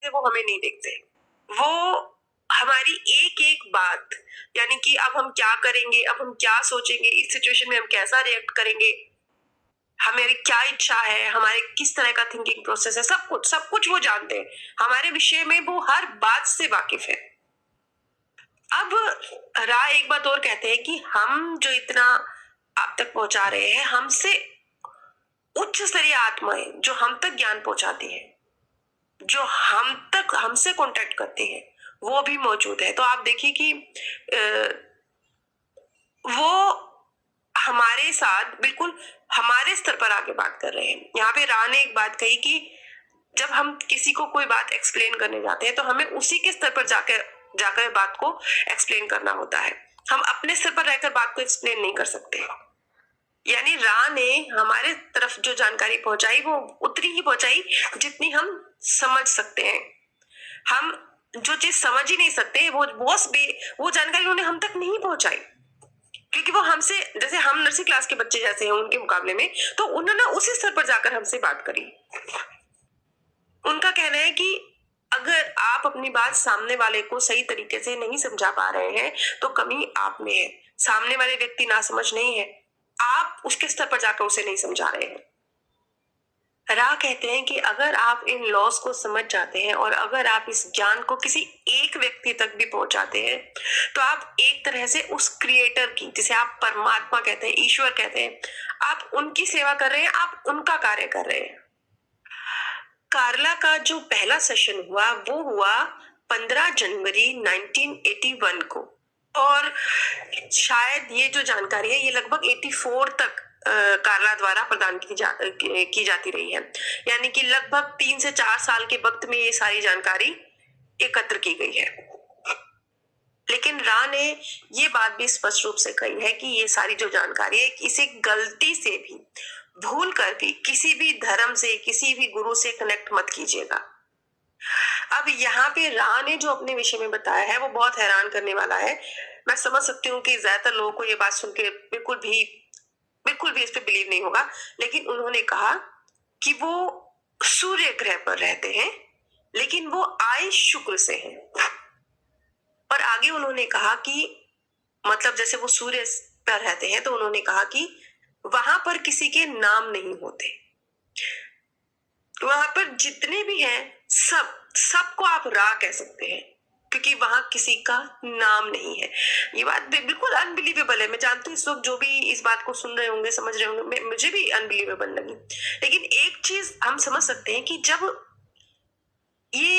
वो हमें नहीं देखते। वो हमारी एक एक बात, यानी कि अब हम क्या करेंगे, अब हम क्या सोचेंगे, इस सिचुएशन में हम कैसा रिएक्ट करेंगे, हमारी क्या इच्छा है, हमारे किस तरह का थिंकिंग प्रोसेस है, सब कुछ वो जानते हैं। हमारे विषय में वो हर बात से वाकिफ है। अब रा एक बात और कहते हैं कि हम जो इतना आप तक पहुंचा रहे हैं, हमसे उच्च स्तरीय आत्माएं जो हम तक ज्ञान पहुंचाती है, जो हम तक हमसे कांटेक्ट करती है, वो भी मौजूद है। तो आप देखिए कि वो हमारे साथ बिल्कुल हमारे स्तर पर आके बात कर रहे हैं। यहाँ पे रा ने एक बात कही कि जब हम किसी को कोई बात एक्सप्लेन करने जाते हैं तो हमें उसी के स्तर पर जाकर जाकर बात को एक्सप्लेन करना होता है। हम अपने स्तर पर रहकर बात को एक्सप्लेन नहीं कर सकते। यानी रा ने हमारे तरफ जो जानकारी पहुंचाई वो उतनी ही पहुंचाई जितनी हम समझ सकते हैं। हम जो चीज समझ ही नहीं सकते वो जानकारी उन्होंने हम तक नहीं पहुंचाई, क्योंकि वो हमसे, जैसे हम नर्सरी क्लास के बच्चे जैसे हैं उनके मुकाबले में, तो उन्होंने उसी स्तर पर जाकर हमसे बात करी। उनका कहना है कि अगर आप अपनी बात सामने वाले को सही तरीके से नहीं समझा पा रहे हैं तो कमी आप में है। सामने वाले व्यक्ति ना समझ नहीं है, आप उसके स्तर पर जाकर उसे नहीं समझा रहे हैं। रा कहते हैं कि अगर आप इन लॉस को समझ जाते हैं और अगर आप इस ज्ञान को किसी एक व्यक्ति तक भी पहुंचाते हैं तो आप एक तरह से उस क्रिएटर की, जिसे आप परमात्मा कहते हैं, ईश्वर कहते हैं, आप उनकी सेवा कर रहे हैं, आप उनका कार्य कर रहे हैं। कार्ला का जो पहला सेशन हुआ वो हुआ 15 जनवरी 1981 को, और शायद ये जो जानकारी है ये लगभग 84 तक कार्ला द्वारा प्रदान की जाती रही है। यानी कि लगभग 3 से 4 साल के वक्त में ये सारी जानकारी एकत्र की गई है। लेकिन रा ने ये बात भी स्पष्ट रूप से कही है कि ये सारी जो जानकारी है, इसे गलती से भी, भूल कर भी किसी भी धर्म से, किसी भी गुरु से कनेक्ट मत कीजिएगा। अब यहाँ पे रा ने जो अपने विषय में बताया है वो बहुत हैरान करने वाला है। मैं समझ सकती हूँ कि ज्यादातर लोगों को ये बात सुन के बिल्कुल भी इस पे बिलीव नहीं होगा, लेकिन उन्होंने कहा कि वो सूर्य ग्रह पर रहते हैं, लेकिन वो आय शुक्र से हैं। और आगे उन्होंने कहा कि मतलब जैसे वो सूर्य पर रहते हैं तो उन्होंने कहा कि वहां पर किसी के नाम नहीं होते, वहां पर जितने भी हैं सबको आप रा कह सकते हैं, क्योंकि वहां किसी का नाम नहीं है। ये बात बिल्कुल अनबिलीवेबल है। मैं जानती हूँ इस वक्त जो भी इस बात को सुन रहे होंगे, समझ रहे होंगे, मुझे भी अनबिलीवेबल लगी। लेकिन एक चीज हम समझ सकते हैं कि जब ये